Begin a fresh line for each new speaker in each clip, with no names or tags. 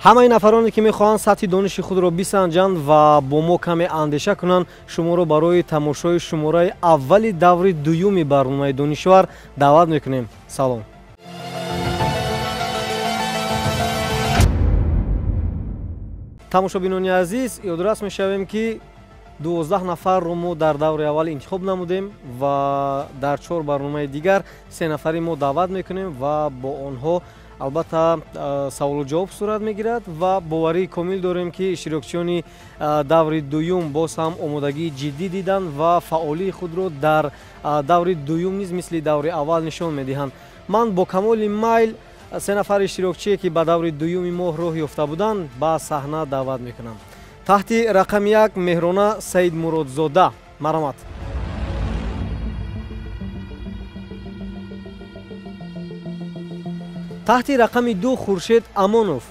ҳамаи нафароне ки мехоҳанд сатҳи дониши худро бисанҷанд ва бо мо каме андеша кунанд, шуморо барои тамошои шумораи аввали даври дуюми барномаи Донишвар даъват мекунем. Салом. тамошобинони азиз, ёдрас мешавем ки 12 нафарро мо дар даври аввал интихоб намудем ва дар 4 барномаи дигар 3 нафари мо даъват мекунем ва бо онҳо албатта саволу ҷавоб сурат мегирад ва боварии комил дорем ки иштирокчиёни даври дуюм боз ҳам омодагии ҷиддӣ диданд ва фаъолии худро дар даври дуюм низ мисли даври аввал нишон медиҳанд. Ман бо камоли майл 3 нафари иштирокчие ки ба даври дуюми моҳ роҳ ёфта буданд ба саҳна даъват мекунам. таҳти рақами 1 Меҳрона Саидмуродзода. Маромад. таҳти рақами 2 Хуршед Амонов.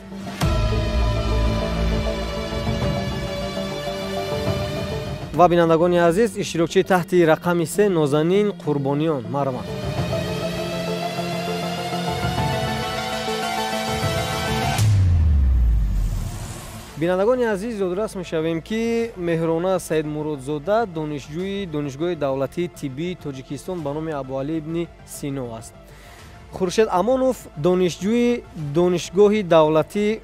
ва бинандагони азиз, иштирокчии таҳти рақами 3 Нозанин Қурбониён. Маромад. бинандагони азиз, ёдрас мешавем ки Меҳрона Саидмуродзода донишҷӯи Донишгоҳи давлатии тиббии Тоҷикистон ба номи Абуалӣ ибни Сино аст. Хуршед Амонов донишҷӯи Донишгоҳи давлатии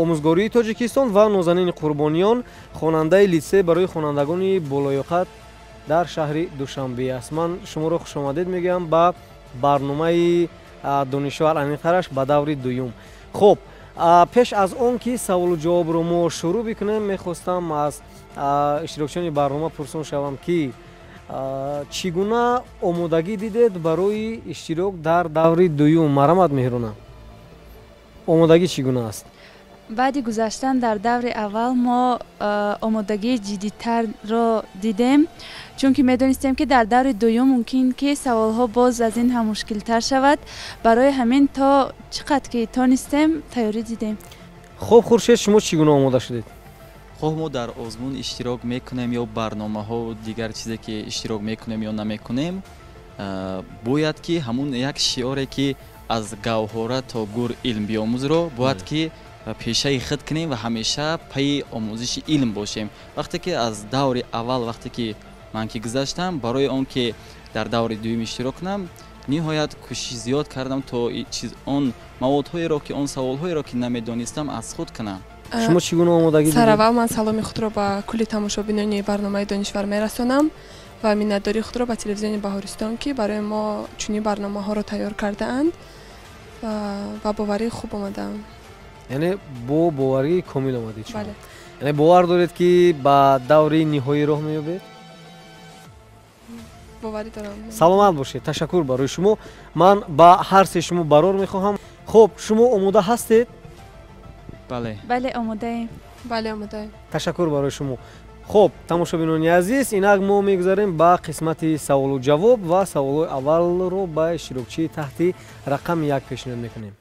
омӯзгории Тоҷикистон ва Нозанини Қурбониён хонандаи литсей барои хонандагони болоёқат дар шаҳри Душанбе аст. Ман шуморо хушомадед мегӯям ба барномаи Донишвар, аниқтараш ба даври дуюм. хуб, пеш аз он ки саволу ҷавобро мо шурӯъ бикунем, мехостам аз иштирокчиёни барнома пурсон шавам ки чӣ гуна омодагӣ дидед барои иштирок дар даври дуюм? Маромад Меҳрона, омодагӣ чӣ гуна аст?
баъди гузаштан дар даври аввал мо омодагии ҷиддитарро дидем, чунки медонистем ки дар даври дуюм мумкин ки саволҳо боз аз ин ҳам мушкилтар шавад. Барои ҳамин то чӣ қадр ки тонистем тайёрӣ дидем.
хуб, Хуршед, шумо чӣ гуна омода шудед?
хоҳ мо дар озмун иштирок мекунем ё барномаҳо дигар чизе ки иштирок мекунем ё намекунем, бояд ки ҳамун як шиёре ки аз гавҳора то гур илм биомӯзро бояд ки пешаи хид кунем ва ҳамеша пайи омӯзиши илм бошем. вақте ки аз даври аввал, вақте ки ман ки гузаштам, барои он ки дар даври дуюм иштирок кунам, ниҳоят кӯшиш зиёд кардам то он маводҳоеро ки он саволҳоеро ки намедонистам аз худ кунам.
шумо чӣ гуна омодагӣ дидед?
сараввал ман саломи худро ба кулли тамошобинони барномаи Донишвар мерасонам ва миннатдории худро ба телевизиони Баҳористон ки барои мо чунин барномаҳоро тайёр кардаанд ва боварии хуб омадаам.
яъне бо боварии комил омадед шумо?
бале.
яъне бовар доред ки ба даври ниҳоӣ роҳ меёбед?
боварӣ дорам.
саломат бошед. ташаккур барои шумо. ман ба ҳар се шумо барор мехоҳам. хуб, шумо омода ҳастед?
бале.
бале, омодаем.
бале, омодаем.
ташаккур барои шумо. хуб, тамошобинони азиз, инак мо мегузарем ба қисмати саволу ҷавоб ва саволҳои аввалро ба иштирокчии таҳти рақами 1 пешниҳод мекунем.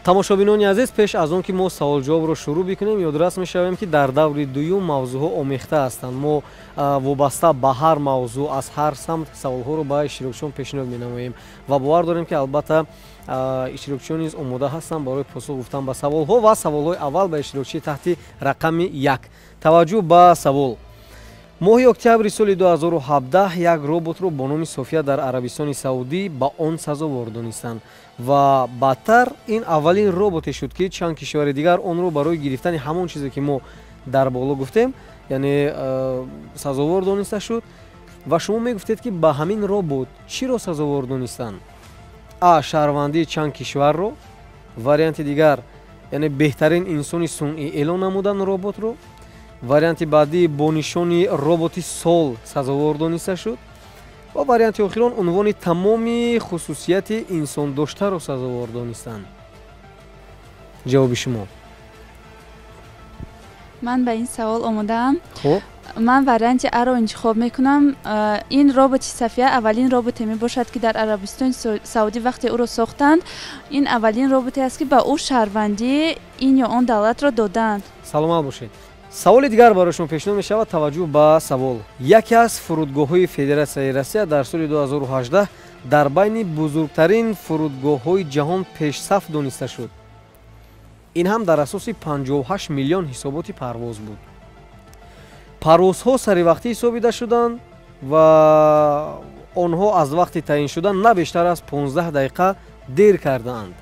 тамошобинони азиз, пеш аз он ки мо саволу-ҷавобро шурӯъ бикунем, ёдрас мешавем ки дар даври дуюм мавзӯъҳо омехта ҳастанд. мо вобаста ба ҳар мавзӯъ аз ҳар самт саволҳоро ба иштирокчиён пешниҳод менамоем ва бовар дорем ки албатта иштирокчиён низ омода ҳастанд барои посух гуфтан ба саволҳо ва саволҳои аввал ба иштирокчии таҳти рақами 1. таваҷҷӯҳ ба савол. моҳи октябри соли 2017 як роботро бо номи София дар Арабистони Саудӣ ба он сазовор донистанд ва баъдтар ин аввалин роботе шуд ки чанд кишвари дигар онро барои гирифтани ҳамон чизе ки мо дар боло гуфтем, яъне сазовор дониста шуд. ва шумо мегуфтед ки ба ҳамин робот чиро сазовор донистанд? а. шаҳрвандии чанд кишварро. варианти дигар, яъне беҳтарин инсони сунъӣ эълон намудан роботро. варианти баъдӣ, бо нишони роботи сол сазовор дониста шуд. ва варианти охирон, унвони тамоми хусусияти инсондоштаро сазовор донистанд. ҷавоби шумо?
ман ба ин савол омодаам.
хуб,
ман варианти аро интихоб мекунам. ин роботи София аввалин роботе мебошад ки дар Арабистони Саудӣ вақте ӯро сохтанд, ин аввалин роботе аст ки ба ӯ шаҳрвандии ин ё он давлатро доданд.
саломат бошед. саволи дигар барои шумо пешниҳод мешавад. таваҷҷӯҳ ба савол. яке аз фурудгоҳҳои Федератсияи Россия дар соли 2018 дар байни бузургтарин фурудгоҳҳои ҷаҳон пешсаф дониста шуд. ин ҳам дар асоси 58 миллион ҳисоботи парвоз буд. парвозҳо саривақтӣ ҳисобида шуданд ва онҳо аз вақти таъиншуда на бештар аз 15 дақиқа дер кардаанд.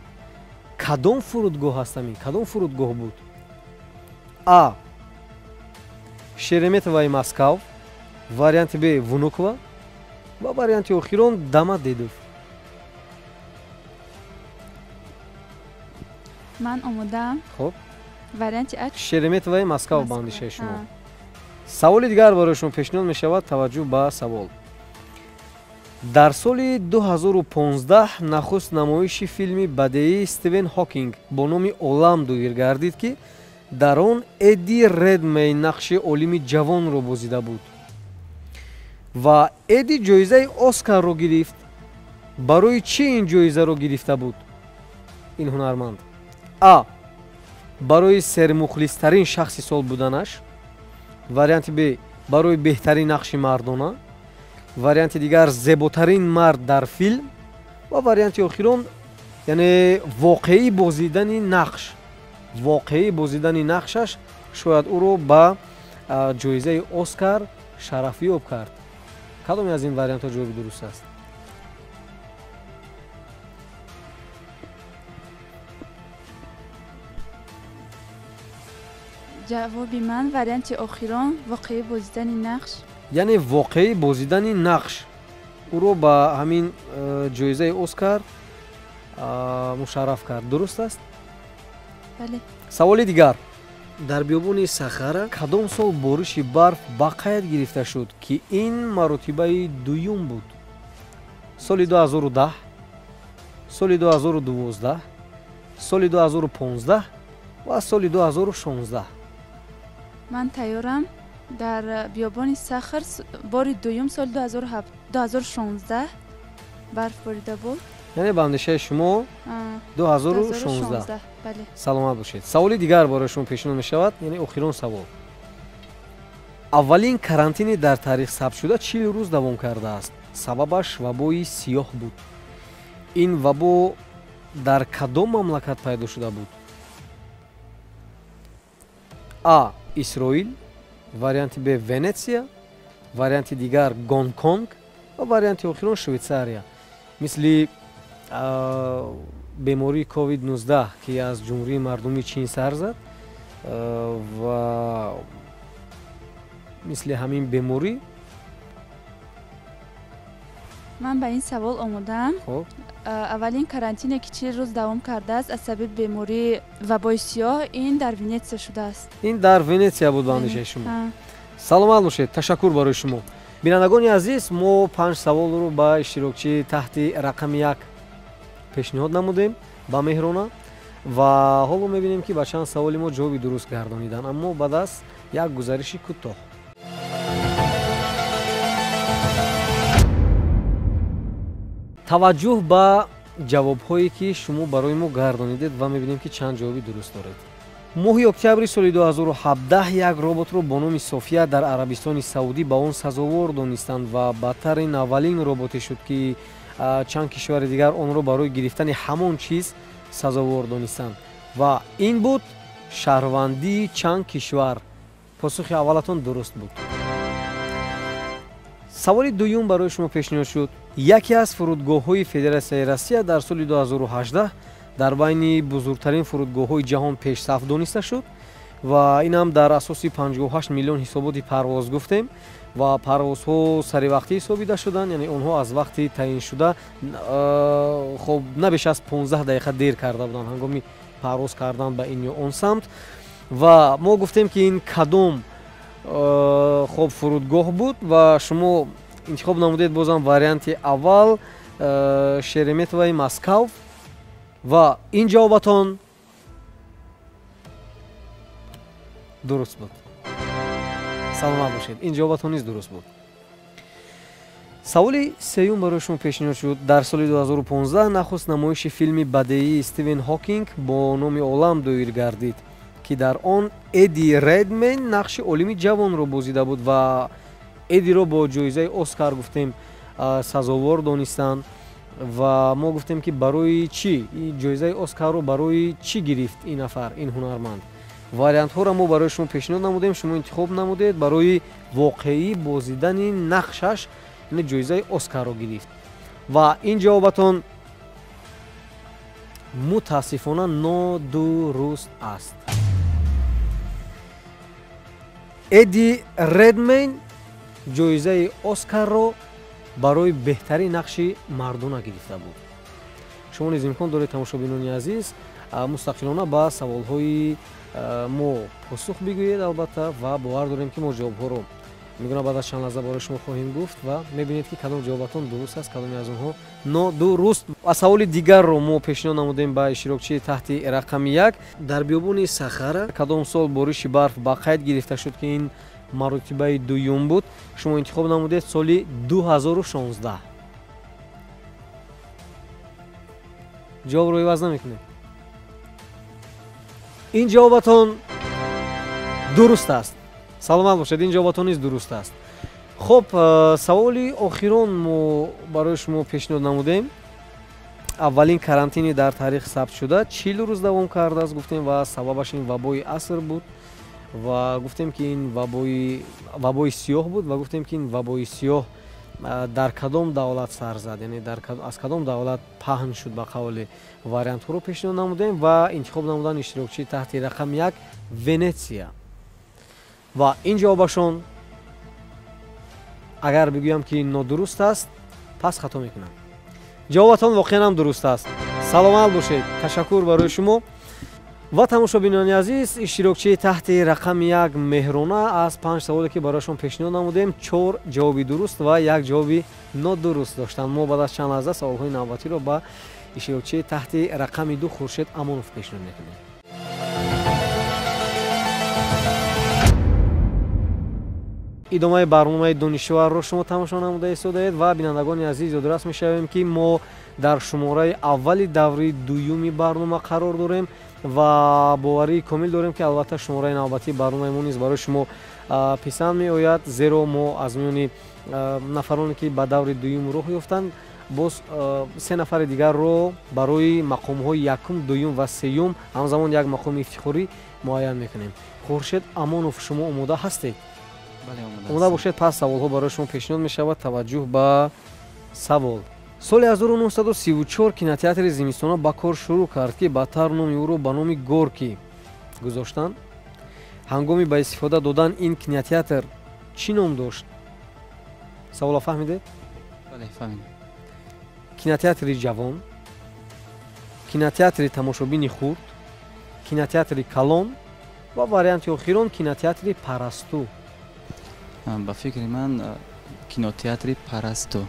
кадом фурудгоҳ ҳастам ин? Кадом фурудгоҳ буд? А. Шереметоваи Москав, варианти Б. Внуково ва варианти охирон Домодедов.
ман омодаам.
хоб
варианти А
Шереметоваи Москав ба андешаи шумо. саволи дигар барои шумо пешниҳод мешавад. таваҷҷӯҳ ба савол. дар соли 2015 нахуст намоиши филми бадеии Стивен Ҳокинг бо номи «Олам» доир гардид ки дар он Эдди Редмейн нақши олими ҷавонро бозида буд ва Эдди ҷоизаи Оскарро гирифт. барои чӣ ин ҷоизаро гирифта буд ин ҳунарманд? А. барои сермухлистарин шахси сол буданаш. варианти Б. барои беҳтарин нақши мардона. варианти дигар зеботарин мард дар филм ва варианти охирон яъне воқеӣ бозидани нақш. воқеӣ бозидани нақшаш шояд ӯро ба ҷоизаи Оскар шарафёб кард. кадоме аз ин вариантҳо ҷавоби дуруст аст?
ҷавоби ман варианти охирон воқеӣ бозидани нақш.
яъне воқеӣ бозидани нақш ӯро ба ҳамин ҷоизаи Оскар мушарраф кард. дуруст аст?
бале.
саволи дигар. дар биёбони Сахара кадом сол бориши барф ба қайд гирифта шуд ки ин маротибаи дуюм буд? соли 2010, соли 2012, соли 2015 ва соли 2016.
ман тайёрам. дар биёбони Сахар бори дуюм соли 2016 барф борида буд.
яъне ба андешаи шумо 2016.
бале.
саломат бошед. саволи дигар барои шумо пешниҳод мешавад, яъне охирон савол. аввалин карантини дар таърих сабт шуда 40 рӯз давом кардааст. сабабаш вабои сиёҳ буд. ин вабо дар кадом мамлакат пайдо шуда буд? А. Исроил, варианти Б. Венеция, варианти дигар Гонконг ва варианти охирон Швейтсария. мисли бемории COVID-19 ки аз ҷумҳурии мардуми Чин сар зад ва мисли ҳамин беморӣ.
ман ба ин савол омодаам.
хоб
аввалин карантине ки 40 рӯз давом кардааст аз сабаби бемории вабои сиёҳ ин дар Венеция шудааст.
ин дар Венеция буд ба андешаи шумо. саломат бошед. ташаккур барои шумо. бинандагони азиз, мо 5 саволро ба иштирокчӣ таҳти рақами 1 пешниҳод намудем ба меҳрона ва ҳоло мебинем ки ба чанд саволи мо ҷавоби дуруст гардониданд, аммо баъд аз як гузариши кӯтоҳ. таваҷҷӯҳ ба ҷавобҳое ки шумо барои мо гардонидед ва мебинем ки чанд ҷавоби дуруст доред. моҳи октябри соли 2017 як роботро бо номи София дар Арабистони Саудӣ ба он сазовор донистанд ва бадтарин аввалин роботе шуд ки чанд кишвари дигар онро барои гирифтани ҳамон чиз сазовор донистанд ва ин буд шаҳрвандии чанд кишвар? посухи аввалатон дуруст буд. саволи дуюм барои шумо пешниҳод шуд. яке аз фурудгоҳҳои Федератсияи Россия дар соли 2018 дар байни бузургтарин фурудгоҳҳои ҷаҳон пешсаф дониста шуд ва ин ҳам дар асоси 58 миллион ҳисоботи парвоз гуфтем ва парвозҳо саривақтӣ ҳисобида шуданд, яъне онҳо аз вақти таъиншуда хоб на беш аз 15 дақиқа дер карда буданд ҳангоми парвоз кардан ба ин ё он самт ва мо гуфтем ки ин кадом хоб фурудгоҳ буд ва шумо интихоб намудед бозам варианти аввал Шереметоваи Москав ва ин ҷавобатон дуруст буд. саломат бошед. ин ҷавобатон низ дуруст буд. саволи сеюм барои шумо пешниҳод шуд. дар соли 2015 нахуст намоиши филми бадеии Стивен Ҳокинг бо номи «Олам» доир гардид ки дар он Эдди Редмейн нақши олими ҷавонро бозида буд ва Эддиро бо ҷоизаи Оскар гуфтем сазовор донистанд ва мо гуфтем ки барои чӣ ҷоизаи оскарро барои чӣ гирифт ин нафар, ин ҳунарманд. вариантҳоро мо барои шумо пешниҳод намудем, шумо интихоб намудед. барои воқеӣ бозидани нақшаш ҷоизаи оскарро гирифт ва ин ҷавобатон мутаассифона нодуруст аст. эди редмейн ҷоизаи оскарро барои беҳтарин нақши мардона гирифта буд. шумо низ имкон доред тамошобинони азиз мустақилона ба саволҳои мо посух бигӯед албатта ва бовар дорем ки мо ҷавобҳоро мегӯям баъд аз чанд лаҳза барои шумо хоҳем гуфт ва мебинед ки кадом ҷавобатон дуруст аст, кадоме аз онҳо нодуруст. аз саволи дигарро мо пешниҳод намудем ба иштирокчии таҳти рақами 1. дар биёбони Сахара кадом сол бориши барф ба қайд гирифта шуд ки ин маротибаи дуюм буд? шумо интихоб намудед соли 2016. ҷавобро иваз намекунед. ин ҷавобатон дуруст аст. саломат бошед, ин ҷавобатон низ дуруст аст. хуб, саволи охирон мо барои шумо пешниҳод намудем. аввалин карантини дар таърих сабт шуда 40 рӯз давом кардааст гуфтем ва сабабаш ин вабои аср буд ва гуфтем ки ин вабои сиёҳ буд ва гуфтем ки ин вабои сиёҳ дар кадом давлат сар зад, яъне аз кадом давлат паҳн шуд ба қавли вариантҳоро пешниҳод намудем ва интихоб намудан иштирокчии таҳти рақами 1 Венеция. ва ин ҷавобашон агар бигӯям ки нодуруст аст, пас хато мекунам. ҷавобатон воқеан ҳам дуруст аст. саломат бошед. ташаккур барои шумо. ва тамошобинони азиз, иштирокчии таҳти рақами 1 Меҳрона аз 5 саволе ки барояшон пешниҳод намудем 4 ҷавоби дуруст ва 1 ҷавоби нодуруст доштанд. мо баъд аз чанд лаҳза саволҳои навбатиро ба иштирокчии таҳти рақами 2 Хуршед Амонов пешниҳод мекунем. идомаи барномаи донишварро шумо тамошо намуда истодаед ва бинандагони азиз ёдрас мешавем ки мо дар шумораи аввали даври дуюми барнома қарор дорем ва боварии комил дорем ки албатта шумораи навбатии барномаи мо низ барои шумо писанд меояд, зеро мо аз миёни нафароне ки ба даври дуюм роҳ ёфтанд боз 3 нафари дигарро барои мақомҳои якум, дуюм ва сеюм ҳамзамон як мақоми ифтихорӣ муайян мекунем. Хуршед Амонов, шумо омода ҳастед? омода бошед. пас саволҳо барои шумо пешниҳод мешавад. таваҷҷӯҳ ба савол. соли 1934 кинотеатри зимистона ба кор шурӯъ кард ки баъдтар номи ӯро ба номи Горки гузоштанд. ҳангоми ба истифода додан ин кинотеатр чӣ ном дошт? саволро фаҳмидед?
бале, фаҳмидам.
кинотеатри ҷавон, кинотеатри тамошобини хурд, кинотеатри калон ва варианти охирон кинотеатри парасту.
ба фикри ман кинотеатри парасту.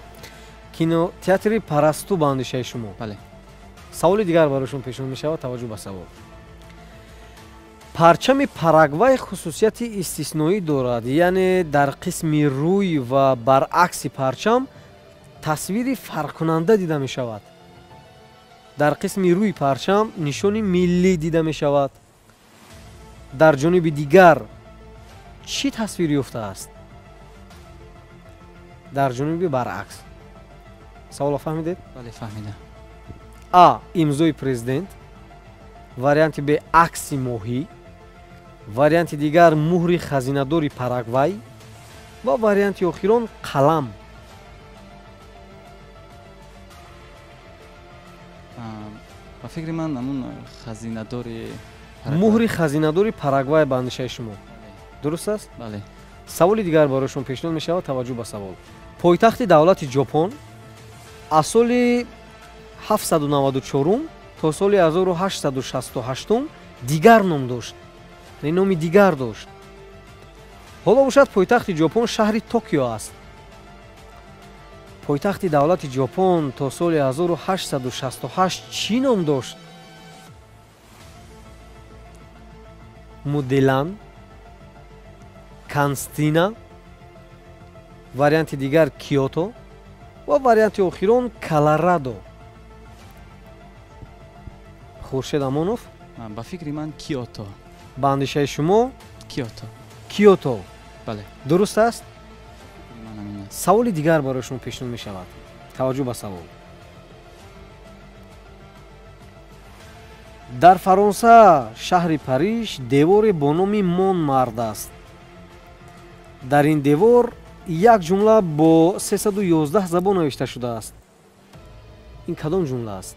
кинотеатри парасту ба андешаи шумо?
бале.
саволи дигар бароишон пешниҳод мешавад. таваҷҷӯҳ ба савол. парчами Парагвай хусусияти истисноӣ дорад, яъне дар қисми рӯй ва баръакси парчам тасвири фарқкунанда дида мешавад. дар қисми рӯи парчам нишони миллӣ дида мешавад. дар ҷониби дигар чӣ тасвир ёфтааст? дар ҷониби баръакс. саволро фаҳмидед?
бале, фаҳмидам.
а. имзои президент, варианти б. акси моҳӣ, варианти дигар муҳри хазинадори Парагвай ва варианти охирон қалам.
ба фикри ман ҳамун хазинадори
муҳри хазинадори Парагвай ба андешаи шумо дуруст аст?
бале.
саволи дигар бароишон пешниҳод мешавад. таваҷҷӯҳ ба савол. пойтахти давлати ҷопон аз соли 794 то соли 1868 дигар ном дошт, номи дигар дошт. ҳоло бошад пойтахти ҷопон шаҳри Токио аст. пойтахти давлати ҷопон то соли 1868 чӣ ном дошт? Моделан, Констина, варианти дигар Киото ва варианти охирон Колорадо. Хуршед Амонов.
ба фикри ман Киото.
ба андешаи шумо?
Киото.
Киото.
бале.
дуруст аст?
ман ҳамин аст.
саволи дигар барои шумо пешниҳод мешавад. таваҷҷӯҳ ба савол. дар фаронса шаҳри Париж деворе бо номи Монмард аст. дар ин девор як ҷумла бо 311 забон навишта шудааст. ин кадом ҷумла аст?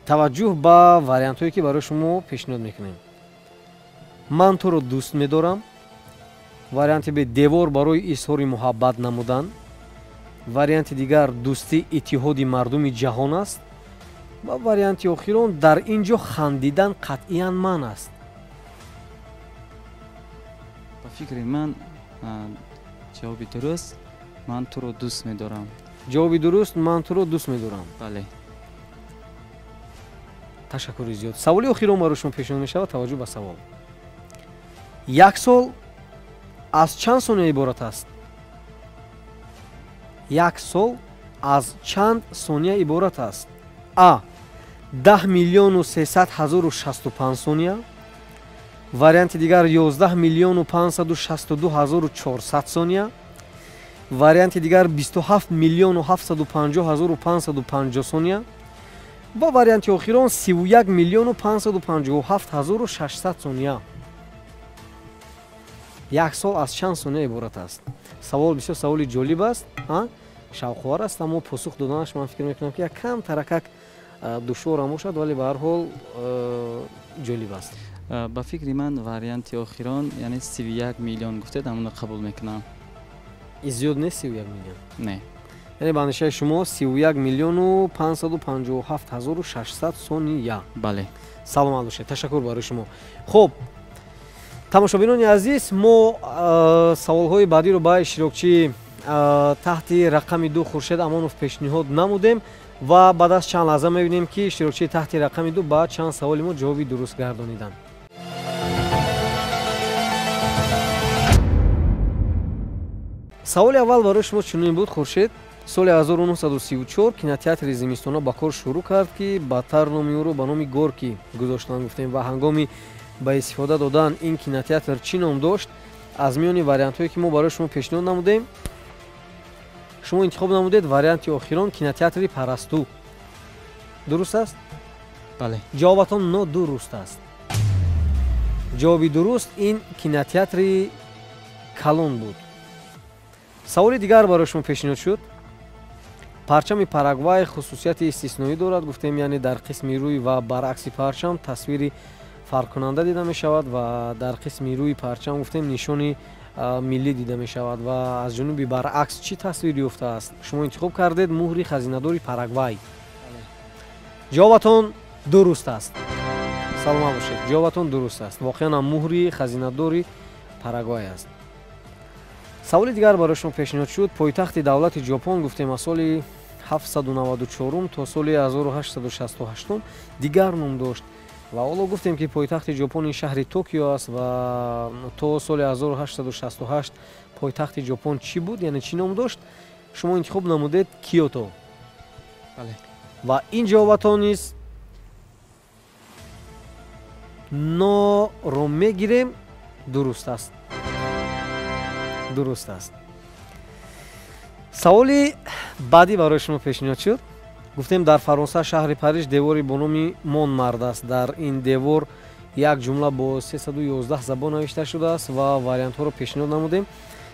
таваҷҷӯҳ ба вариантҳое ки барои шумо пешниҳод мекунем. ман туро дӯст медорам. варианти б девор барои изҳори муҳаббат намудан. варианти дигар дӯстӣ иттиҳоди мардуми ҷаҳон аст. ва варианти охирон дар ин ҷо хандидан қатъиян ман аст.
ба фикри ман ҷавоби дуруст ман туро дӯст медорам.
ҷавоби дуруст ман туро дӯст медорам.
бале.
ташаккури зиёд. саволи охирон барои шумо пешниҳод мешавад. таваҷҷӯҳ ба савол. як сол аз чанд сония иборат аст? як сол аз чанд сония иборат аст? а 10 миллиону 300 ҳазору 65 сония. варианти дигар 11 миллиону 562 ҳазору 400 сония. варианти дигар 27 миллиону 750 ҳазору 550 сония. ва варианти охирон 31 миллиону 557 ҳазору 600 сония. як сол аз чанд сония иборат аст? савол бисёр саволи ҷолиб аст, шавқовар аст, аммо посух доданаш ман фикр мекунам ки якам таракак душвор ам бошад, вале ба ҳар ҳол ҷолиб аст.
ба фикри ман варианти охирон яъне 31 миллион гуфтед, ҳамуна қабул мекунам.
зиёд нест 31 миллион?
Не.
яъне ба андешаи шумо 31 миллиону 557 ҳазору 600 сония.
бале.
саломат бошед. ташаккур барои шумо. хуб, тамошобинони азиз, мо саволҳои баъдиро ба иштирокчӣ таҳти рақами 2 Хуршед Амонов пешниҳод намудем ва баъд аз чанд лаҳза мебинем ки иштирокчии таҳти рақами 2 ба чанд саволи мо ҷавоби дуруст гардониданд. саволи аввал барои шумо чунин буд. Хуршед соли 1934 кинотеатри зимистона ба кор шурӯъ кард ки баъдтар номи ӯро ба номи Горки гузоштанд гуфтем ва ҳангоми ба истифода додан ин кинотеатр чӣ ном дошт? аз миёни вариантҳое ки мо барои шумо пешниҳод намудем, шумо интихоб намудед варианти охирон кинотеатри Парасту. дуруст аст?
бале.
ҷавобатон нодуруст аст. ҷавоби дуруст ин кинотеатри Калон буд. саволи дигар барои шумо пешниҳод шуд. парчами Парагвай хусусияти истисноӣ дорад. гуфтем яъне дар қисми рӯй ва баръакси парчам тасвири фарқкунанда дида мешавад ва дар қисми рӯи парчам гуфтем нишони миллӣ дида мешавад ва аз ҷониби баръакс чӣ тасвир ёфтааст? шумо интихоб кардед муҳри хазинадори Парагвай. ҷавобатон дуруст аст. саломат бошед. ҷавобатон дуруст аст. воқеан ҳам муҳри хазинадори Парагвай аст. саволи дигар барои шумо пешниҳод шуд. пойтахти давлати ҷопон гуфтем аз соли 794 то соли 1868 дигар ном дошт ва ҳоло гуфтем ки пойтахти ҷопони шаҳри Токио аст ва то соли 1868 пойтахти ҷопон чӣ буд, яъне чӣ ном дошт? шумо интихоб намудед Киото.
бале.
ва ин ҷавобатон низ норо мегирем. дуруст аст. дуруст аст. саволи баъдӣ барои шумо пешниҳод шуд. гуфтем дар фаронса шаҳри Париж девори бо номи Монмард аст. дар ин девор як ҷумла бо 311 забон навишта шудааст ва вариантҳоро пешниҳод намудем.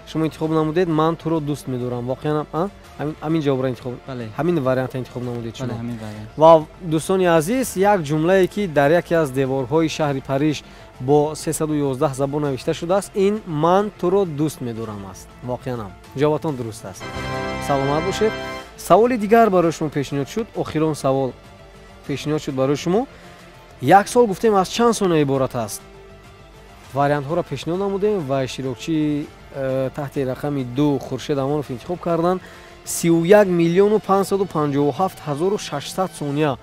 шумо интихоб намудед ман туро дӯст медорам. воқеан ҳамин ҷавобро интихоб, ҳамин вариантро интихоб намудед шумо. ва дӯстони азиз, як ҷумлае ки дар яке аз деворҳои шаҳри Париж бо 311 забон навишта шудааст, ин ман туро дӯст медорам аст. воқеан ҳам ҷавобатон дуруст аст. саломат бошед. саволи дигар барои шумо пешниҳод шуд. охирон савол пешниҳод шуд барои шумо. як сол гуфтем аз чанд сония иборат аст? вариантҳоро пешниҳод намудем ва иштирокчии таҳти рақами 2 Хуршед Амонов интихоб карданд 31 миллиону 557 ҳазору 600 сония.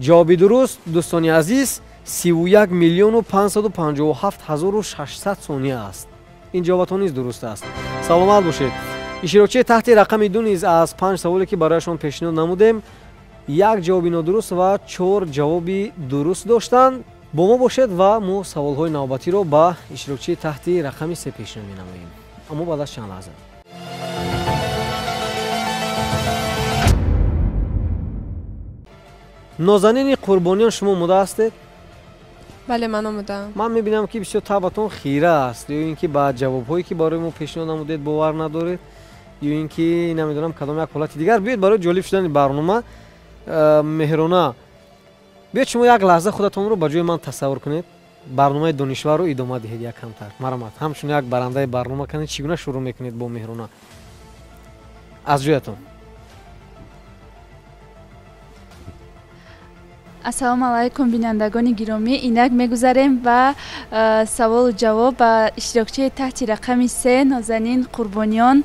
ҷавоби дуруст дӯстони азиз 31 миллиону 557 ҳазору 600 сония аст. ин ҷавобатон низ дуруст аст. саломат бошед. иштирокчии таҳти рақами 2 низ аз 5 саволе ки барояшон пешниҳод намудем, як ҷавоби нодуруст ва 4 ҷавоби дуруст доштанд. бо мо бошед ва мо саволҳои навбатиро ба иштирокчии таҳти рақами 3 пешниҳод менамоем. аммо баъд аз чанд лаҳза. нозанини қурбониён шумо омода ҳастед?
бале ман омодаам.
ман мебинам ки бисёр табатон хира аст ё ин ки ба ҷавобҳое ки барои мо пешниҳод намудед бовар надоред ё ин ки намедонам кадом як ҳолати дигар. биёед барои ҷолиб шудани барнома меҳрона биёед шумо як лаҳза худатонро ба ҷои ман тасаввур кунед, барномаи донишварро идома диҳед як камтар. марамат ҳамчун як барандаи барнома канед, чӣ гуна шурӯъ мекунед бо меҳрона аз ҷоятон.
ассалому алайкум бинандагони гиромӣ, инак мегузарем ба саволу ҷавоб ба иштирокчии таҳти рақами 3 Нозанин Қурбониён.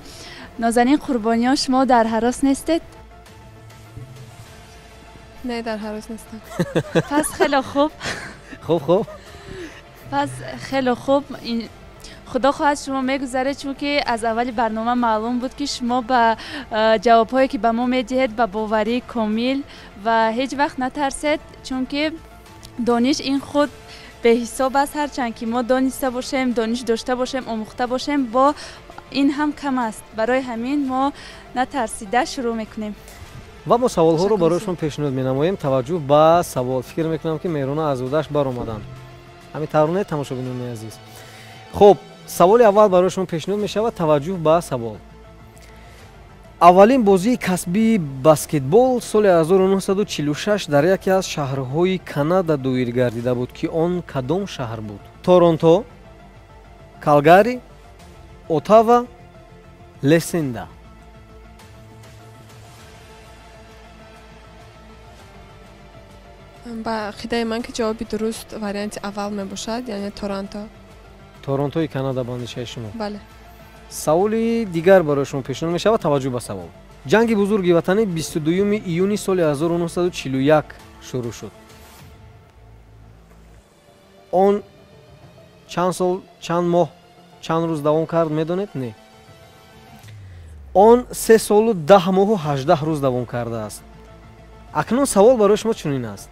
Нозанин Қурбониён, шумо дар ҳарос нестед?
не дар ҳарос нестам.
пас хело хуб.
хуб
пас хело хуб. худо хоҳад шумо мегузаред, чунки аз аввали барнома маълум буд ки шумо ба ҷавобҳое ки ба мо медиҳед ба боварӣ комил ва ҳеҷ вақт натарсед, чунки дониш ин худ беҳисоб аст. ҳарчанд ки мо дониста бошем, дониш дошта бошем, омӯхта бошем, бо ин ҳам кам аст. барои ҳамин мо натарсида шурӯъ мекунем
ва мо саволҳоро барои шумо пешниҳод менамоем. таваҷҷӯҳ ба савол. фикр мекунам ки меҳрона аз удаш баромаданд. ҳамин тавр не тамошобинони азиз? хуб, саволи аввал барои шумо пешниҳод мешавад. таваҷҷӯҳ ба савол. аввалин бозии касбии баскетбол соли 1946 дар яке аз шаҳрҳои Канада доир гардида буд ки он кадом шаҳр буд? Торонто, Калгари, Оттава, Лесенда.
ба ақидаи ман ки ҷавоби дуруст варианти аввал мебошад, яъне Торонто.
Торонтои Канада ба андешаи шумо.
бале.
саволи дигар барои шумо пешниҳод мешавад. таваҷҷӯҳ ба савол. ҷанги бузурги ватанӣ 22 июни соли 1941 шурӯъ шуд. он чанд сол, чанд моҳ, чанд рӯз давом кард медонед? Не. он 3 солу 10 моҳу 18 рӯз давом кардааст. акнун савол барои шумо чунин аст.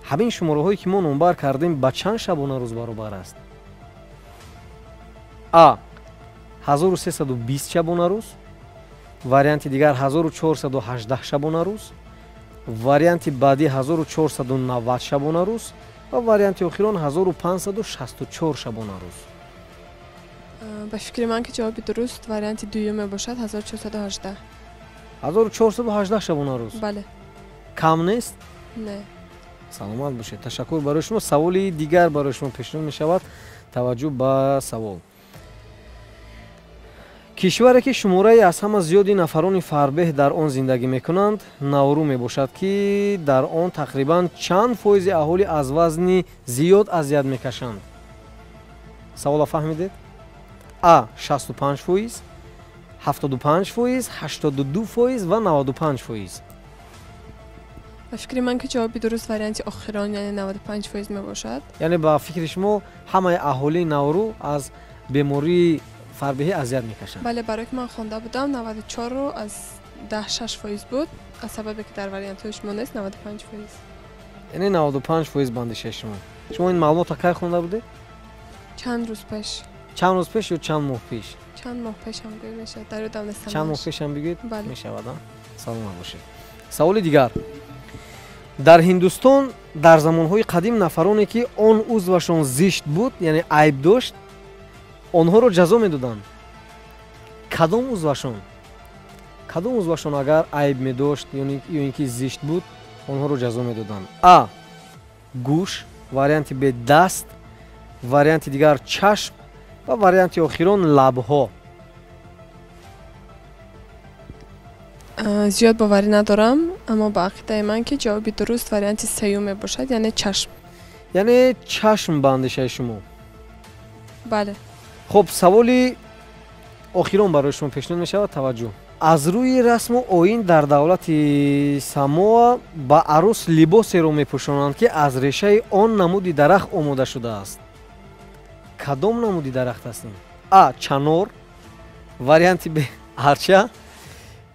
ҳамин шумораҳое ки мо номбар кардем ба чанд шабона рӯз баробар аст? а 1320 шабона рӯз, варианти дигар 1418 шабона рӯз, варианти баъдӣ 1490 шабона рӯз ва варианти охирон 1564 шабона рӯз.
ба фикри ман ки ҷавоби дуруст варианти дуюм мебошад 1418.
1418 шабона рӯз.
бале.
кам нест?
не.
саломат бошед. ташаккур барои шумо. саволи дигар барои шумо пешниҳод мешавад. таваҷҷӯҳ ба савол. кишваре ки шумораи аз ҳама зиёди нафарони фарбеҳ дар он зиндагӣ мекунанд Навру мебошад ки дар он тақрибан чанд фоизи аҳолӣ аз вазни зиёд азият мекашанд? савола фаҳмидед? а 65%, 75%, 82% ва 95%.
ба фикри ман ки ҷавоби дуруст варианти охирон, яъне 95% мебошад.
яъне ба фикри шумо ҳамаи аҳолии Навру аз бемории фарбеҳӣ азият мекашанд?
бале, барое ки ман хонда будам 94 ро аз 10-6% буд, аз сабабе ки дар вариантҳои шумо нест 95%.
яъне 95% ба андешаи шумо. шумо ин маълумотро кай хонда будед?
чанд рӯз пеш.
чанд рӯз пеш ё чанд моҳ пеш?
чанд моҳ пеш ҳам гӯй мешавад. дар ёдам нестам.
чанд моҳ пеш ҳам бигӯед?
бале.
мешавад. саломат бошед. саволи дигар. дар Ҳиндустон дар замонҳои қадим нафароне ки он узвашон зишт буд, яъне айб дошт, онҳоро ҷазо медоданд. кадом узвашон? кадом узвашон агар айб медошт ё ин ки зишт буд, онҳоро ҷазо медоданд? а гӯш, варианти б даст, варианти дигар чашм ва варианти охирон лабҳо.
зиёд боварӣ надорам, аммо ба ақидаи ман ки ҷавоби дуруст варианти сеюм мебошад, яъне чашм.
яъне чашм ба андешаи шумо.
бале.
хуб, саволи охирон барои шумо пешниҳод мешавад. таваҷҷӯҳ. аз рӯи расму оин дар давлати Самоа ба арӯс либосеро мепӯшонанд ки аз решаи он намуди дарахт омода шудааст. кадом намуди дарахт аст ин? а чанор, варианти б арча,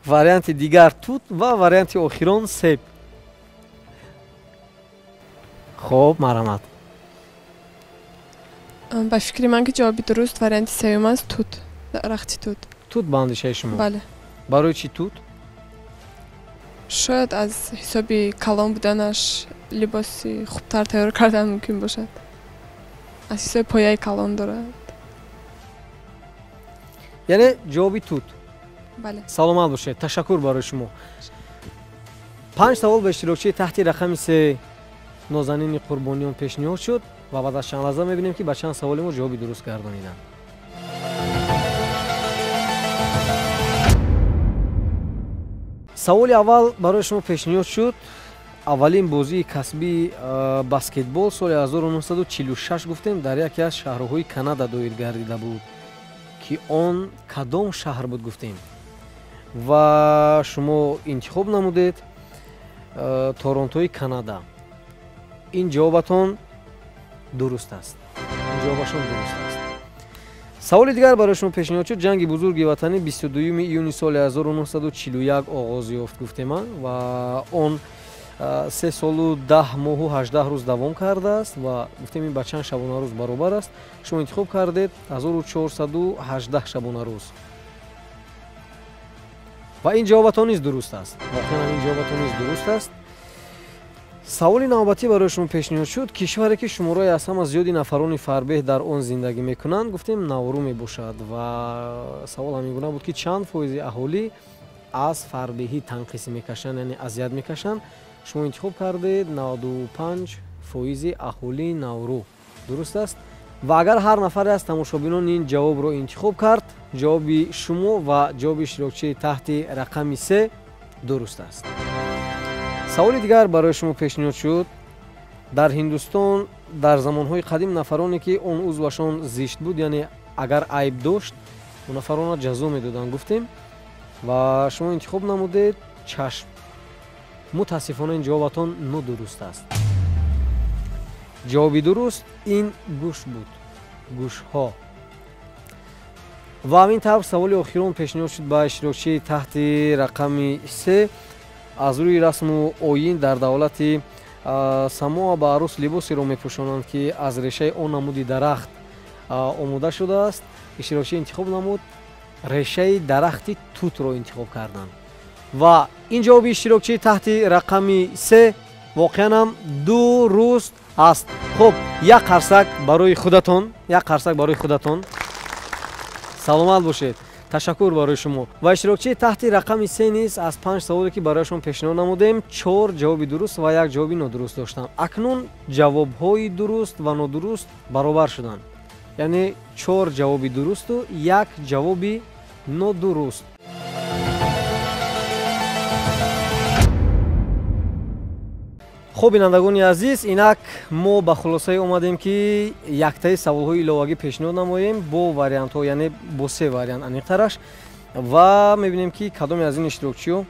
варианти дигар тут ва варианти охирон себ. хуб, марамат.
ба фикри ман ки ҷавоби дуруст варианти сеюм аст, тут. дарахти тут.
тут ба андешаи шумо.
бале.
барои чӣ тут?
шояд аз ҳисоби калон буданаш либоси хубтар тайёр кардан мумкин бошад. аз ҳисоби пояи калон дорад.
яъне ҷавоби тут.
бале.
саломат бошед. ташаккур барои шумо. 5 савол ба иштирокчии таҳти рақами 3 нозанини қурбониён пешниҳод шуд ва баъд аз чанд лаҳза мебинем ки ба чанд саволи мо ҷавоби дуруст гардониданд. саволи аввал барои шумо пешниҳод шуд. аввалин бозии касбии баскетбол соли 1946 гуфтем дар яке аз шаҳрҳои Канада доир гардида буд. ки он кадом шаҳр буд гуфтем ва шумо интихоб намудед Торонтои Канада. ин ҷавобатон дуруст аст. ин ҷавобашон дуруст аст. саволи дигар барои шумо пешниҳод шуд. ҷанги бузурги ватанӣ 22 июни соли 1941 оғоз ёфт гуфтем ва он 3 солу 10 моҳу 18 рӯз давом кардааст ва гуфтем ин ба чанд шабонарӯз баробар аст. шумо интихоб кардед 1418 шабонарӯз ва ин ҷавобатон низ дуруст аст. воқеан ин ҷавобатон низ дуруст аст. саволи навбатӣ барои шумо пешниҳод шуд. кишваре ки шумораи аз ҳама зиёди нафарони фарбеҳ дар он зиндагӣ мекунанд гуфтем наврӯ мебошад ва савол ҳамин гуна буд ки чанд фоизи аҳолӣ аз фарбеҳӣ танқисӣ мекашанд, яъне азият мекашанд. шумо интихоб кардед 95 фоизи аҳолӣ наврӯ. дуруст аст. ва агар ҳар нафаре аз тамошобинон ин ҷавобро интихоб кард, ҷавоби шумо ва ҷавоби иштирокчии таҳти рақами 3 дуруст аст. саволи дигар барои шумо пешниҳод шуд. дар Ҳиндустон дар замонҳои қадим нафароне ки он узвашон зишт буд, яъне агар айб дошт, он нафарона ҷазо медоданд гуфтем ва шумо интихоб намудед чашм. мутаассифона ин ҷавобатон нодуруст аст. ҷавоби дуруст ин гӯш буд. гӯшҳо. ва ҳамин тавр саволи охирон пешниҳод шуд ба иштирокчии таҳти рақами 3. аз рӯи расму оин дар давлати Самоа ба арӯс либосеро мепӯшонанд ки аз решаи он намуди дарахт омода шудааст. иштирокчӣ интихоб намуд решаи дарахти тутро интихоб карданд ва ин ҷавоби иштирокчии таҳти рақами 3 воқеан ҳам дуруст аст. хуб, як қарсак барои худатон. як қарсак барои худатон. саломат бошед. ташаккур барои шумо. ва иштирокчии таҳти рақами 3 низ аз 5 саволе ки барояшон пешниҳод намудем 4 ҷавоби дуруст ва 1 ҷавоби нодуруст доштанд. акнун ҷавобҳои дуруст ва нодуруст баробар шуданд. яъне 4 ҷавоби дурусту 1 ҷавоби нодуруст. хуб, бинандагони азиз, инак мо ба хулосае омадем ки яктаи саволҳои иловагӣ пешниҳод намоем бо вариантҳо, яъне бо 3 вариант аниқтараш ва мебинем ки кадоме аз ин иштирокчиҳо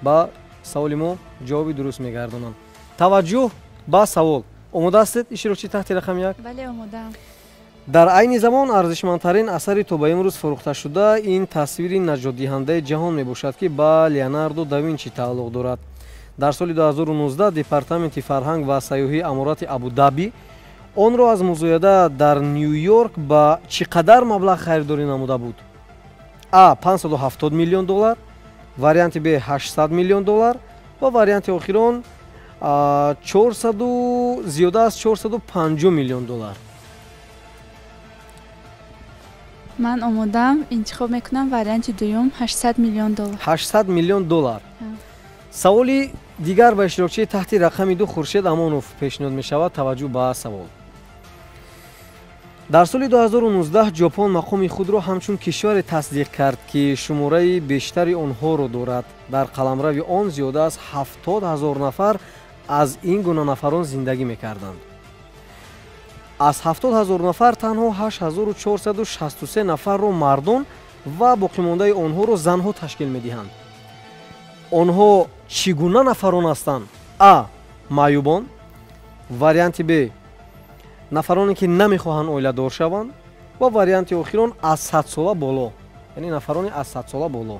ба саволи мо ҷавоби дуруст мегардонанд. таваҷҷӯҳ ба савол. омода ҳастед иштирокчии таҳти рақами 1?
бале, омодаам.
дар айни замон арзишмандтарин асари то ба имрӯз фурӯхташуда ин тасвири наҷотдиҳандаи ҷаҳон мебошад ки ба Леонардо да Винчи тааллуқ дорад. дар соли 2019 департаменти фарҳанг ва сайёҳии аморати Абу-Даби онро аз музояда дар Нью-Йорк ба чӣ қадар маблағ харидорӣ намуда буд? А. $570 миллион, варианти Б. $800 миллион ва варианти охирон 400 зиёда аз $450 миллион.
ман омодаам. интихоб мекунам варианти дуюм $800 миллион.
$800 миллион. саволи дигар ба иштирокчии таҳти рақами 2 Хуршед Амонов пешниҳод мешавад. таваҷҷӯҳ ба савол. дар соли 2019 ҷопон мақоми худро ҳамчун кишваре тасдиқ кард ки шумораи бештари онҳоро дорад. дар қаламрави он зиёда аз 70 000 нафар аз ин гуна нафарон зиндагӣ мекарданд. аз 70 000 нафар танҳо 8463 нафарро мардон ва боқимондаи онҳоро занҳо ташкил медиҳанд. онҳо чӣ гуна нафарон ҳастанд? А. маъюбон. варианти Б. нафароне ки намехоҳанд оиладор шаванд ва варианти охирон аз 100 сола боло, яъне нафарони аз 100 сола боло.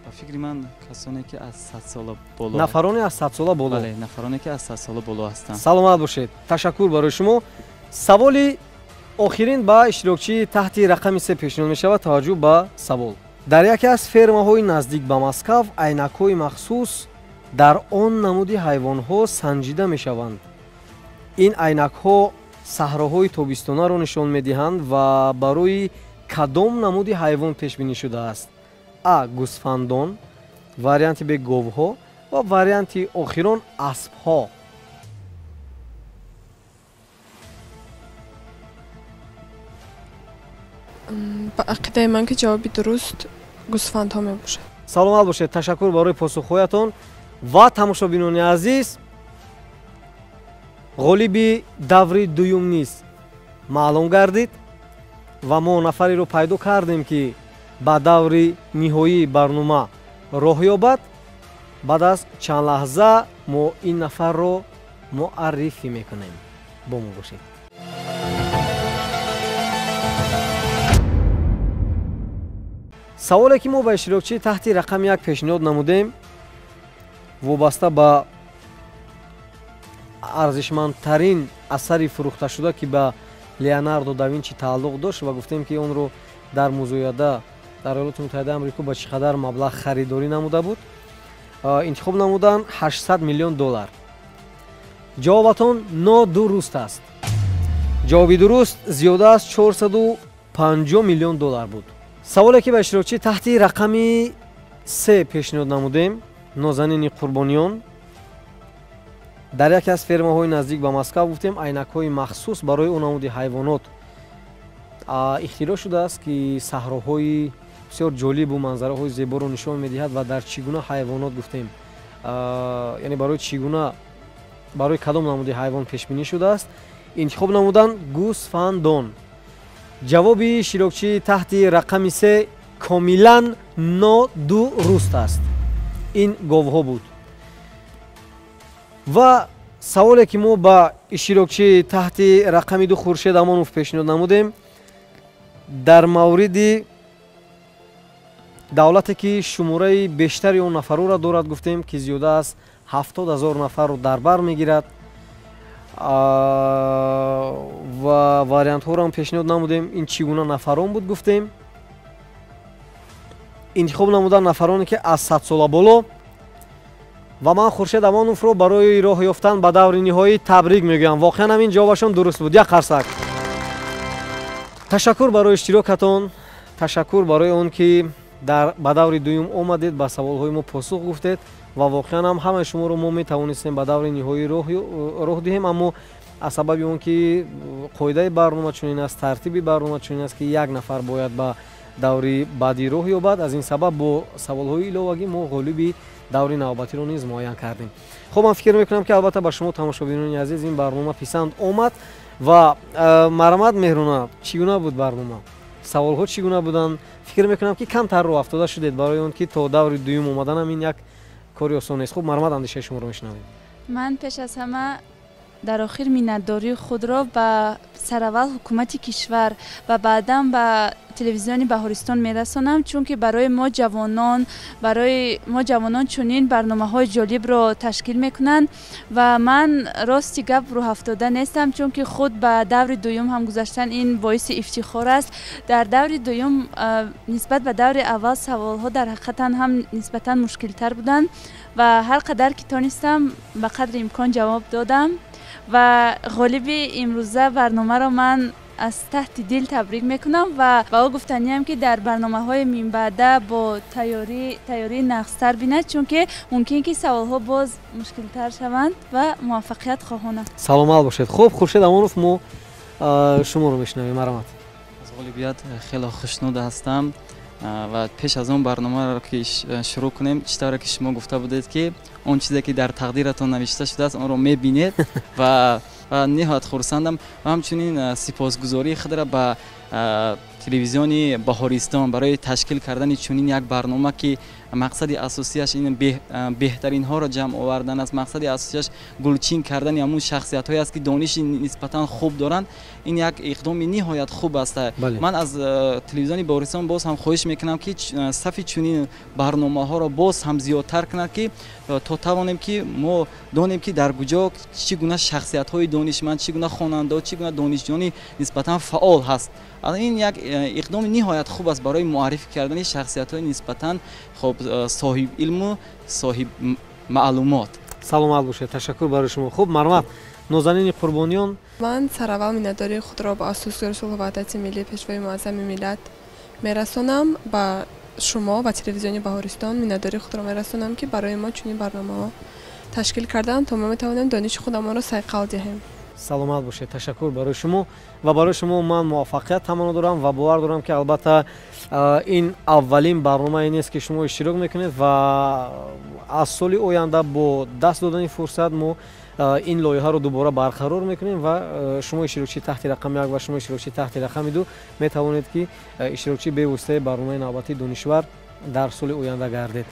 ба фикри ман касоне ки аз 100 сола боло.
нафарони аз 100 сола боло.
бале, нафароне ки аз 100 сола боло ҳастанд.
саломат бошед. ташаккур барои шумо. саволи охирин ба иштирокчии таҳти рақами 3 пешниҳод мешавад. таваҷҷӯҳ ба савол. дар яке аз фермаҳои наздик ба Москав айнакҳои махсус дар он намуди ҳайвонҳо санҷида мешаванд. ин айнакҳо саҳроҳои тобистонаро нишон медиҳанд ва барои кадом намуди ҳайвон пешбинӣ шудааст? а. гӯсфандон, варианти б. говҳо ва варианти охирон аспҳо.
ба ақидаи ман ки ҷавоби дуруст гӯсфандҳо мебошад.
саломат бошед. ташаккур барои посухҳоятон. ва тамошобинони азиз, ғолиби даври дуюм низ маълум гардид ва мо нафареро пайдо кардем ки ба даври ниҳоии барнома роҳ ёбад. баъд аз чанд лаҳза мо ин нафарро муаррифӣ мекунем. бо мо бошед. саволе ки мо ба иштирокчии таҳти рақами 1 пешниҳод намудем вобаста ба арзишмандтарин асари фурӯхташуда ки ба Леонардо да Винчи тааллуқ дошт ва гуфтем ки онро дар музояда дар Иёлоти Муттаҳидаи Амрико ба чӣ қадар маблағ харидорӣ намуда буд. интихоб намуданд $800 миллион. ҷавобатон нодуруст аст. ҷавоби дуруст зиёда аз $450 миллион буд. саволе ки ба иштирокчии таҳти рақами 3 пешниҳод намудем, нозанини Қурбониён, дар яке аз фермаҳои наздик ба Москав гуфтем айнакҳои махсус барои он намуди ҳайвонот ихтироъ шудааст ки саҳроҳои бисёр ҷолибу манзараҳои зеборо нишон медиҳад ва дар чӣ гуна ҳайвонот гуфтем, яъне барои чӣ гуна барои кадом намуди ҳайвон пешбинӣ шудааст. интихоб намуданд гӯсфандон. ҷавоби иштирокчии таҳти рақами 3 комилан нодуруст аст. ин говҳо буд. ва саволе ки мо ба иштирокчии таҳти рақами 2 Хуршед Амонов пешниҳод намудем дар мавриди давлате ки шумораи бештари он нафароро дорад гуфтем ки зиёда аз 70,000 нафарро дар бар мегирад ва вариантҳоро ҳам пешниҳод намудем. ин чӣ гуна нафарон буд гуфтем. интихоб намуданд нафароне ки аз 100 сола боло. ва ман Хуршед Амоновро барои роҳ ёфтан ба даври ниҳоӣ табрик мегӯям. воқеан ҳам ин ҷавобашон дуруст буд. як қарсак. ташаккур барои иштирокатон. ташаккур барои он ки ба даври дуюм омадед, ба саволҳои мо посух гуфтед ва воқеан ҳам ҳамаи шуморо мо метавонистем ба даври ниҳоӣ роҳ диҳем, аммо аз сабаби он ки қоидаи барнома чунин аст, тартиби барнома чунин аст ки як нафар бояд ба даври баъдӣ роҳ ёбад. аз ин сабаб бо саволҳои иловагӣ мо ғолиби даври навбатиро низ муайян кардем. хуб, ман фикр мекунам ки албатта ба шумо тамошобинони азиз ин барнома писанд омад. ва марамат меҳрона, чӣ гуна буд барнома? саволҳо чӣ гуна буданд? фикр мекунам ки камтар роҳ афтода шудед барои он ки то даври дуюм омаданам ин як кори осон нест. хуб, марамат, андешаи шуморо мешунавем.
ман пеш аз ҳама дар охир миннатдории худро ба сараввал ҳукумати кишвар ва баъдан ба телевизиони Баҳористон мерасонам, чунки барои мо ҷавонон чунин барномаҳои ҷолибро ташкил мекунанд ва ман рости гап рӯҳафтода нестам, чунки худ ба даври дуюм ҳам гузаштан ин боиси ифтихор аст. дар даври дуюм нисбат ба даври аввал саволҳо дар ҳақиқатан ҳам нисбатан мушкилтар буданд ва ҳар қадар ки тонистам ба қадри имкон ҷавоб додам ва ғолиби имрӯза барномаро ман аз таҳти дил табрик мекунам ва ба ӯ гуфтаниям ки дар барномаҳои минбаъда бо тайёрии нақстар бинад, чунки мумкин ки саволҳо боз мушкилтар шаванд ва муваффақият хоҳона.
саломат бошед. хуб, Хуршед Амонов, мо шуморо мешунавем. марамат.
аз ғолибият хеле хушнуд ҳастам ва пеш аз он барномаро ки шурӯъ кунем, чӣ тавре ки шумо гуфта будед ки он чизе ки дар тақдиратон навишта шудааст онро мебинед ва ниҳоят хурсандам ва ҳамчунин сипосгузории худро ба телевизиони Баҳористон барои ташкил кардани чунин як барнома ки мақсади асосияш ин беҳтаринҳоро ҷамъ овардан аст, мақсади асосияш гулчин кардани ҳамун шахсиятҳое аст ки дониши нисбатан хуб доранд. ин як иқдоми ниҳоят хуб аст. ман аз телевизиони Баҳористон боз ҳам хоҳиш мекунам ки сафи чунин барномаҳоро боз ҳам зиёдтар кунад ки то тавонем ки мо донем ки дар куҷо чӣ гуна шахсиятҳои донишманд, чӣ гуна хонандо, чӣ гуна донишҷӯёни нисбатан фаъол ҳаст. ин як اقدام نهایت خوب است برای معرفی کردن شخصیت‌های نسبتاً خب صاحب علم و صاحب معلومات.
саломат бошед. Ташаккур барои шумо. хуб Марват, нозанини қурбониён,
ман сараввал миннатдории худро ба асосгори сулҳу ваҳдати миллӣ пешвои муаззами миллат мерасонам. ба шумо ва телевизиони Баҳористон миннатдории худро мерасонам ки барои мо чунин барномаҳо ташкил карданд, то мо метавонем дониши худамонро сайқал диҳем.
саломат бошед. Ташаккур барои шумо ва барои шумо ман муваффақият таманно дорам ва бовар дорам ки албатта ин аввалин барномае нест ки шумо иштирок мекунед ва аз соли оянда бо даст додани фурсат мо ин лоиҳаро дубора барқарор мекунем ва шумо иштирокчии таҳти рақами 1 ва шумо иштирокчии таҳти рақами 2 метавонед ки иштирокчии бевоситаи барномаи навбатии донишвар дар соли оянда гардед.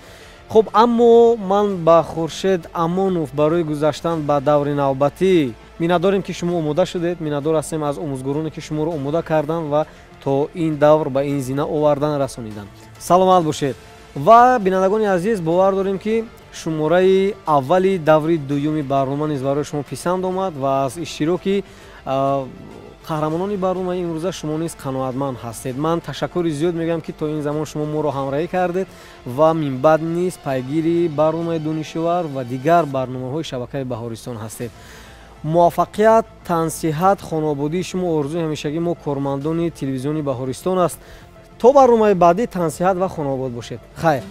хуб аммо ман ба Хуршед Амонов барои гузаштан ба даври навбатӣ миннатдорем ки шумо омода шудед. Миннатдор ҳастем аз омӯзгороне ки шуморо омода карданд ва то ин давр ба ин зина овардан расониданд. саломат бошед. ва бинандагони азиз, бовар дорем ки шумораи аввали даври дуюми барнома низ барои шумо писанд омад ва аз иштироки қаҳрамонони барномаи имрӯза шумо низ қаноатманд ҳастед. ман ташаккури зиёд мегӯям ки то ин замон шумо моро ҳамроҳӣ кардед ва минбаъд низ пайгири барномаи донишовар ва дигар барномаҳои шабакаи Баҳористон ҳастед. муваффақият, тансиҳат, хонободии шумо орзуи ҳамешагии мо кормандони телевизиони Баҳористон аст. то барномаи баъдӣ тансиҳат ва хонобод бошед. хайр.